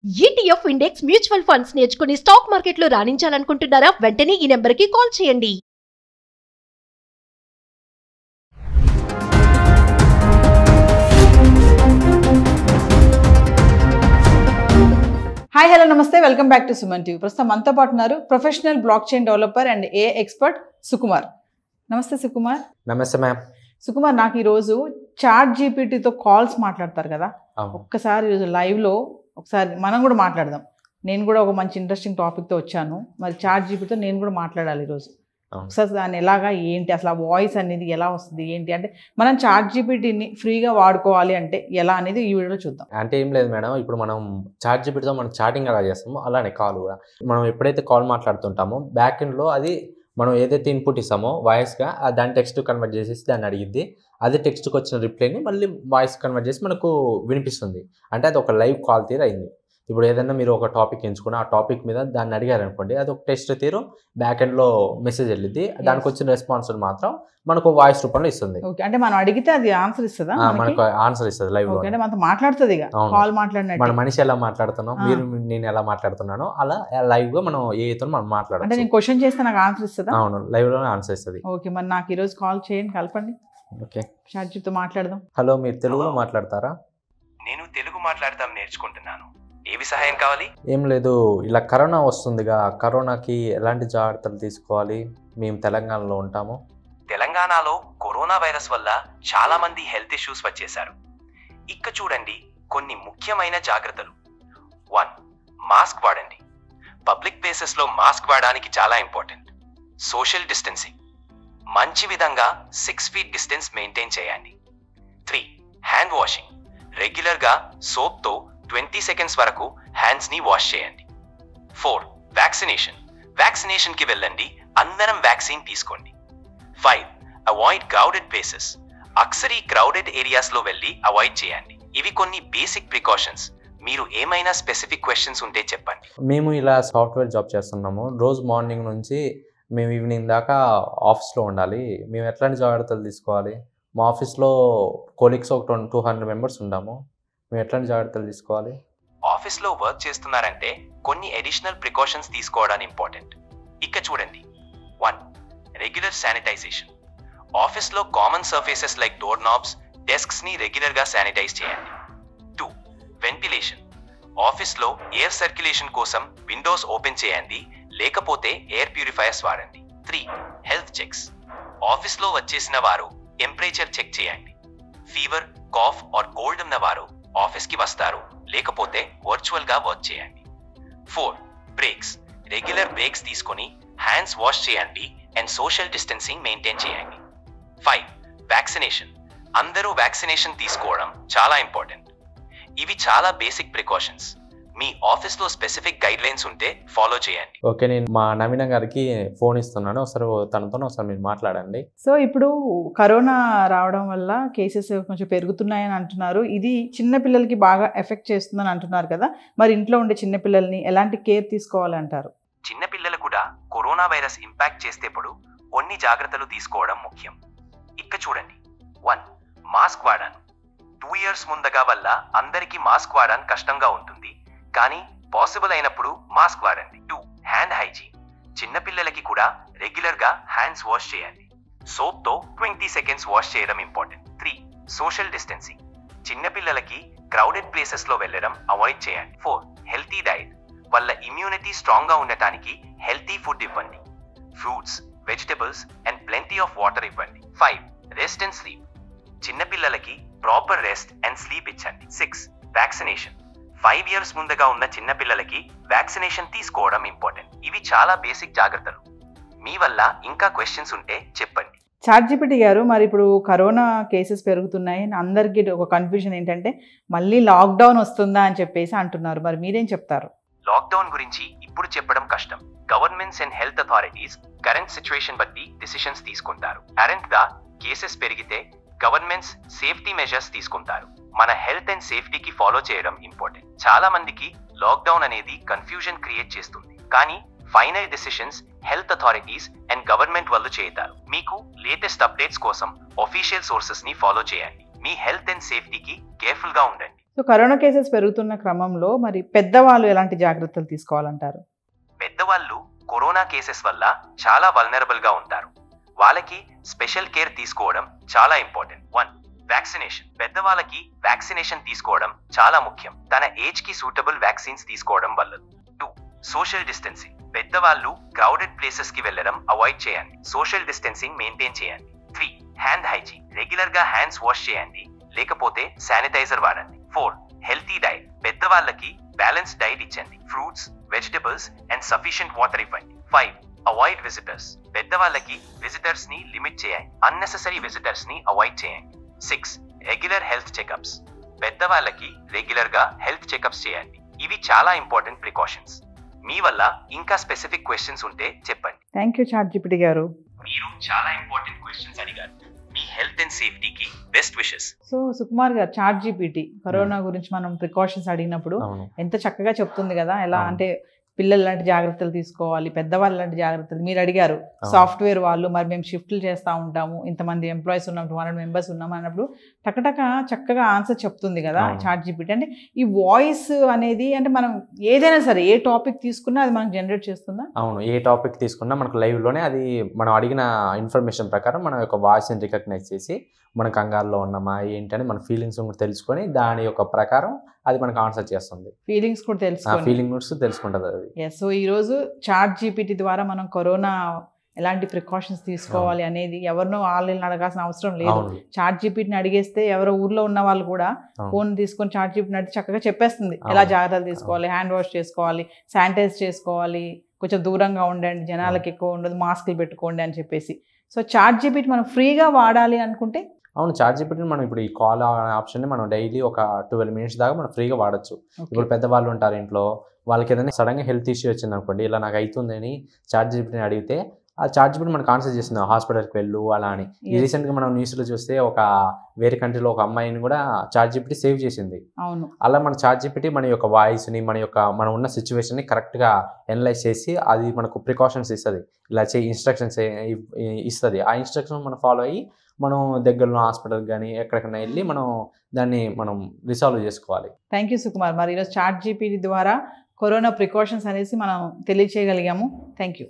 ETF index mutual funds నేర్చుకుని stock మార్కెట్లో రాణించాలనుకుంటున్నారా? వెంటనే ఈ నెంబర్కి కాల్ చేయండి. హాయ్ హలో నమస్తే, welcome back to Suman TV. ప్రస్తుతం మనతో పాటు ఉన్నారు professional block chain developer and A expert Sukumar. నమస్తే సుకుమార్. నమస్తే మ్యామ్. సుకుమార్, నాకు ఈరోజు చాట్ జీపీటీతో కాల్స్ మాట్లాడతారు కదా, ఒక్కసారి ఈరోజు లైవ్లో ఒకసారి మనం కూడా మాట్లాడదాం. నేను కూడా ఒక మంచి ఇంట్రెస్టింగ్ టాపిక్తో వచ్చాను. మరి చాట్ జీపీటీతో నేను కూడా మాట్లాడాలి ఈరోజు. ఒకసారి దాన్ని ఎలాగా ఏంటి, అసలు ఆ వాయిస్ అనేది ఎలా వస్తుంది ఏంటి అంటే, మనం చాట్ జీపీటీని ఫ్రీగా వాడుకోవాలి అంటే ఎలా అనేది ఈ వీడియోలో చూద్దాం. అంటే ఏం లేదు మేడం, ఇప్పుడు మనం చాట్ జీపీటీతో మనం చాటింగ్ ఎలా చేస్తామో అలానే కాల్ కూడా మనం ఎప్పుడైతే కాల్ మాట్లాడుతుంటామో బ్యాక్ ఎండ్లో అది మనం ఏదైతే ఇన్పుట్ ఇస్తామో వాయిస్గా దాన్ని టెక్స్ట్ కన్వర్ట్ చేసేసి దాన్ని అడిగిద్ది. అది టెక్స్ట్కి వచ్చిన రిప్లైని మళ్ళీ వాయిస్ కన్వర్ట్ చేసి మనకు వినిపిస్తుంది. అంటే అది ఒక లైవ్ కాల్ తీరు అయింది. ఇప్పుడు ఏదైనా మీరు ఒక టాపిక్ ఎంచుకుని ఆ టాపిక్ మీద దాన్ని అడిగారు అనుకోండి, అది ఒక టెక్స్ట్ తీరు బ్యాక్ ఎండ్లో మెసేజ్ వెళ్ళిద్ది. దానికి వచ్చిన రెస్పాన్స్ మాత్రం మనకు వాయిస్ రూపంలో ఇస్తుంది. అంటే మనం అడిగితే అది ఆన్సర్ ఇస్తుందా? మనకు ఆన్సర్ ఇస్తుంది లైవ్ లో. మనతో మాట్లాడుతుంది, కాల్ మాట్లాడినట్టు. మన మనిషి ఎలా మాట్లాడుతున్నాం, మీరు నేను ఎలా మాట్లాడుతున్నానో అలా లైవ్ గా మనం ఏతో మనం మాట్లాడాలి. అంటే నేను క్వశ్చన్ చేస్తే నాకు ఆన్సర్ ఇస్తుందా? అవును, లైవ్ లోనే ఆన్సర్ ఇస్తుంది. ఓకే, మరి నాకు ఈరోజు కాల్ చేయండి, కలపండి. ఓకే, చాట్ జీపీటీతో మాట్లాడదాం. హలో, మీరు తెలుగులో మాట్లాడతారా? నేను తెలుగు మాట్లాడతాం నేర్చుకుంటున్నాను. ఏవి సహాయం కావాలి? ఏం లేదు, ఇలా కరోనా వస్తుందిగా, కరోనాకి ఎలాంటి జాగ్రత్తలు తీసుకోవాలి? మేము తెలంగాణలో ఉంటాము. తెలంగాణలో కరోనా వైరస్ వల్ల చాలా మంది హెల్త్ ఇష్యూస్ వచ్చేశారు. ఇక్క చూడండి కొన్ని ముఖ్యమైన జాగ్రత్తలు. 1. మాస్క్ వాడండి. పబ్లిక్ ప్లేసెస్లో మాస్క్ వాడడానికి చాలా ఇంపార్టెంట్. సోషల్ డిస్టెన్సింగ్, మంచి విధంగా 6 feet డిస్టెన్స్ మెయింటైన్ చేయండి. 3. Hand washing. రెగ్యులర్గా సోప్తో 20 seconds వరకు హ్యాండ్స్ని వాష్ చేయండి. 4. వ్యాక్సినేషన్కి వెళ్ళండి, అందరం వ్యాక్సిన్ తీసుకోండి. 5. Avoid crowded places. అక్సరీ క్రౌడెడ్ ఏరియాస్లో వెళ్ళి అవాయిడ్ చేయండి. ఇవి కొన్ని బేసిక్ ప్రికాషన్స్. మీరు ఏమైనా స్పెసిఫిక్ క్వశ్చన్స్ ఉంటే చెప్పండి. మేము ఇలా సాఫ్ట్వేర్ జాబ్ చేస్తున్నాము. రోజు మార్నింగ్ నుంచి మేము ఈవినింగ్ దాకా ఆఫీస్లో ఉండాలి. మేము ఎట్లాంటి జాగ్రత్తలు తీసుకోవాలి? మా ఆఫీస్లో కొలీగ్స్ ఒక 200 members ఉంటాము. మేము ఎట్లాంటి జాగ్రత్తలు తీసుకోవాలి? ఆఫీస్లో వర్క్ చేస్తున్నారంటే కొన్ని అడిషనల్ ప్రికాషన్స్ తీసుకోవడం ఇంపార్టెంట్. ఇక చూడండి. 1. Regular sanitization. ఆఫీస్లో common surfaces like door knobs, డెస్క్స్ని రెగ్యులర్గా శానిటైజ్ చేయండి. 2. వెంటిలేషన్. ఆఫీస్లో ఎయిర్ సర్క్యులేషన్ కోసం విండోస్ ఓపెన్ చేయండి, లేకపోతే ఎయిర్ ప్యూరిఫైయర్స్ వాడండి. 3. Health checks. ఆఫీస్లో వచ్చేసిన వారు టెంపరేచర్ చెక్ చేయండి. ఫీవర్, కాఫ్ ఆర్ కోల్డ్ ఉన్న వారు ఆఫీస్కి వస్తారు, లేకపోతే వర్చువల్గా వర్క్ చేయండి. 4. బ్రేక్స్. రెగ్యులర్ బ్రేక్స్ తీసుకొని హ్యాండ్స్ వాష్ చేయండి అండ్ సోషల్ డిస్టెన్సింగ్ మెయింటైన్ చేయండి. 5. వ్యాక్సినేషన్. అందరూ వ్యాక్సినేషన్ తీసుకోవడం చాలా ఇంపార్టెంట్. ఇవి చాలా బేసిక్ ప్రికాషన్స్. మీ ఆఫీస్లో స్పెసిఫిక్ గైడ్ లైన్స్ ఉంటే ఫాలో చేయండి. ఓకే, నేను మా నవీన గారికి ఫోన్ ఇస్తున్నాను, ఒకసారి తనతో ఒకసారి మీరు మాట్లాడండి. సో ఇప్పుడు కరోనా రావడం వల్ల కేసెస్ కొంచెం పెరుగుతున్నాయని అంటున్నారు. ఇది చిన్నపిల్లలకి బాగా ఎఫెక్ట్ చేస్తుందని అంటున్నారు కదా, మరి ఇంట్లో ఉండే చిన్నపిల్లల్ని ఎలాంటి కేర్ తీసుకోవాలంటారు? చిన్నపిల్లలు కూడా కరోనా వైరస్ ఇంపాక్ట్ చేసేప్పుడు కొన్ని జాగ్రత్తలు తీసుకోవడం ముఖ్యం. ఇక్క చూడండి. 1. మాస్క్ వాడాను. 2 years ముందుగా వల్ల అందరికీ మాస్క్ వాడడం కష్టంగా ఉంటుంది, కానీ పాసిబుల్ అయినప్పుడు మాస్క్ వాడండి. 2. Hand hygiene. చిన్నపిల్లలకి కూడా రెగ్యులర్గా హ్యాండ్స్ వాష్ చేయండి. సోప్తో 20 seconds వాష్ చేయడం ఇంపార్టెంట్. 3. Social distancing. చిన్నపిల్లలకి క్రౌడెడ్ ప్లేసెస్లో వెళ్ళడం అవాయిడ్ చేయండి. 4. Healthy diet. వాళ్ళ ఇమ్యూనిటీ స్ట్రాంగ్గా ఉండటానికి హెల్తీ ఫుడ్ ఇవ్వండి. Fruits, vegetables and plenty of water ఇవ్వండి. 5. Rest and sleep. చిన్నపిల్లలకి ప్రాపర్ రెస్ట్ అండ్ స్లీప్ ఇచ్చండి. 6. వ్యాక్సినేషన్. 5 years ముందుగా ఉన్న చిన్నపిల్లలకి వ్యాక్సినేషన్ తీసుకోవడం ఇంపార్టెంట్. ఇవి చాలా బేసిక్ జాగ్రత్తలు. మీ వల్ల ఇంకా క్వశ్చన్స్ ఉంటే చెప్పండి. చాట్ జీపీటీ గారు, మరి ఇప్పుడు కరోనా కేసెస్ పెరుగుతున్నాయి, అందరికీ ఒక కన్ఫ్యూజన్ ఏంటంటే మళ్ళీ లాక్డౌన్ వస్తుందా అని చెప్పేసి అంటున్నారు. మరి మీరేం చెప్తారు? లాక్డౌన్ గురించి ఇప్పుడు చెప్పడం కష్టం. Governments and health authorities current situation బట్టి డిసిషన్స్ తీసుకుంటారు. కరెంట్ గా కేసెస్ పెరిగితే గవర్నమెంట్స్ సేఫ్టీ మెజర్స్ తీసుకుంటారు. మన హెల్త్ అండ్ సేఫ్టీకి ఫాలో చేయడం ఇంపార్టెంట్. చాలా మందికి లాక్డౌన్ అనేది కన్ఫ్యూజన్ క్రియేట్ చేస్తుంది, కానీ final decisions health authorities and government వాళ్ళు చేస్తారు. మీకు లేటెస్ట్ అప్డేట్స్ కోసం ఆఫీషియల్ సోర్సెస్ ని ఫాలో చేయండి. మీ హెల్త్ అండ్ సేఫ్టీకి కేర్ఫుల్ గా ఉండండి. సో కరోనా కేసెస్ పెరుగుతున్న క్రమంలో మరి పెద్దవాళ్ళు ఎలాంటి జాగ్రత్తలు తీసుకోవాలంటారు? పెద్దవాళ్ళు కరోనా కేసెస్ వల్ల చాలా వల్నరబుల్ గా ఉంటారు. వాళ్ళకి స్పెషల్ కేర్ తీసుకోవడం చాలా ఇంపార్టెంట్. 1. వ్యాక్సినేషన్. పెద్దవాళ్ళకి వ్యాక్సినేషన్ తీసుకోవడం చాలా ముఖ్యం. తన ఏజ్ కి సూటబుల్ వ్యాక్సిన్స్ తీసుకోవడం వల్ల. 2. Social distancing. పెద్దవాళ్ళు క్రౌడెడ్ ప్లేసెస్ కి వెళ్లడం అవాయిడ్ చేయండి. సోషల్ డిస్టెన్సింగ్ మెయింటైన్ చేయండి. 3. Hand hygiene. రెగ్యులర్ గా హ్యాండ్స్ వాష్ చేయండి, లేకపోతే శానిటైజర్ వాడండి. 4. Healthy diet. పెద్దవాళ్ళకి బ్యాలెన్స్ డైట్ ఇచ్చండి. Fruits, vegetables and sufficient water ఇవ్వండి. 5. Avoid visitors. పెద్దవాళ్ళకి విజిటర్స్ ని లిమిట్ చేయండి. అన్నెసెసరీ విజిటర్స్ ని అవాయిడ్ చేయండి. 6. Regular health checkups. పెద్దవాళ్ళకి రెగ్యులర్ గా హెల్త్ చెకప్స్ చేయండి. ఇవి చాలా ఇంపార్టెంట్ ప్రికాషన్స్. మీ వల్ల ఇంకా స్పెసిఫిక్ క్వశ్చన్స్ ఉంటే చెప్పండి. థ్యాంక్ యూ ChatGPT గారు. మీరు చాలా ఇంపార్టెంట్ క్వశ్చన్స్ అడిగారు. మీ హెల్త్ అండ్ సేఫ్టీకి బెస్ట్ విషెస్. సో సుకుమార్ గారు, ChatGPT కరోనా గురించి మనం ప్రికాషన్స్ అడిగినప్పుడు ఎంత చక్కగా చెప్తుంది కదా, ఎలా అంటే పిల్లలు లాంటి జాగ్రత్తలు తీసుకోవాలి, పెద్దవాళ్ళు లాంటి జాగ్రత్తలు. మీరు అడిగారు సాఫ్ట్వేర్ వాళ్ళు, మరి మేము షిఫ్ట్లు చేస్తూ ఉంటాము, ఇంతమంది ఎంప్లాయీస్ ఉన్నాం, 200 మెంబర్స్ ఉన్నాం అన్నప్పుడు టకటక చక్కగా ఆన్సర్ చెప్తుంది కదా ChatGPT. అంటే ఈ వాయిస్ అనేది అంటే మనం ఏదైనా సరే ఏ టాపిక్ తీసుకున్నా అది మనకు జనరేట్ చేస్తుందా? అవును, ఏ టాపిక్ తీసుకున్నా మనకు లైవ్లోనే అది మనం అడిగిన ఇన్ఫర్మేషన్ ప్రకారం మన యొక్క వాయిస్ని రికగ్నైజ్ చేసి మన కంగారులో ఉన్నామా ఏంటని మన ఫీలింగ్స్ కూడా తెలుసుకొని దాని యొక్క ప్రకారం అది మనకు ఆన్సర్ చేస్తుంది. ఫీలింగ్స్ కూడా తెలుసుకుంటుంది అది. సో ఈరోజు ChatGPT ద్వారా మనం కరోనా ఎలాంటి ప్రికాషన్స్ తీసుకోవాలి అనేది ఎవరినో ఆన్లైన్ అడగాల్సిన అవసరం లేదు. ChatGPTని అడిగేస్తే ఎవరో ఊర్లో ఉన్న వాళ్ళు కూడా ఫోన్ తీసుకొని ChatGPTని అడిగి చక్కగా చెప్పేస్తుంది ఎలా జాగ్రత్తలు తీసుకోవాలి, హ్యాండ్ వాష్ చేసుకోవాలి, శానిటైజ్ చేసుకోవాలి, కొంచెం దూరంగా ఉండండి, జనాలకు ఎక్కువ ఉండదు, మాస్కులు పెట్టుకోండి అని చెప్పేసి. సో ChatGPT మనం ఫ్రీగా వాడాలి అనుకుంటే అవును, ChatGPTని మనం ఇప్పుడు ఈ కాల్ ఆప్షన్ని మనం డైలీ ఒక 12 minutes దాకా మనం ఫ్రీగా వాడచ్చు. ఇప్పుడు పెద్దవాళ్ళు ఉంటారు ఇంట్లో, వాళ్ళకి ఏదైనా సడన్గా హెల్త్ ఇష్యూ వచ్చింది అనుకోండి, ఇలా నాకు అవుతుందని ChatGPTని అడిగితే ఆ ChatGPT మనకు ఆన్సర్ చేస్తుంది, హాస్పిటల్కి వెళ్ళు అలా అని. రీసెంట్గా మనం న్యూస్లో చూస్తే ఒక వేరే కంట్రీలో ఒక అమ్మాయిని కూడా ChatGPT సేవ్ చేసింది. అవును, అలా మన ChatGPT మన యొక్క వాయిస్ని మనం ఉన్న సిచ్యువేషన్ని కరెక్ట్గా ఎనలైజ్ చేసి అది మనకు ప్రికాషన్స్ ఇస్తుంది, ఇలా ఇన్స్ట్రక్షన్స్ ఇస్తుంది. ఆ ఇన్స్ట్రక్షన్ మనం ఫాలో అయ్యి మనం దగ్గరలో హాస్పిటల్కి కానీ ఎక్కడికైనా వెళ్ళి దాన్ని మనం రిసాల్వ్ చేసుకోవాలి. Thank you Sukumar. మరి ఈరోజు ChatGPT ద్వారా కరోనా ప్రికాషన్స్ అనేసి మనం తెలియచేయగలిగాము. Thank you.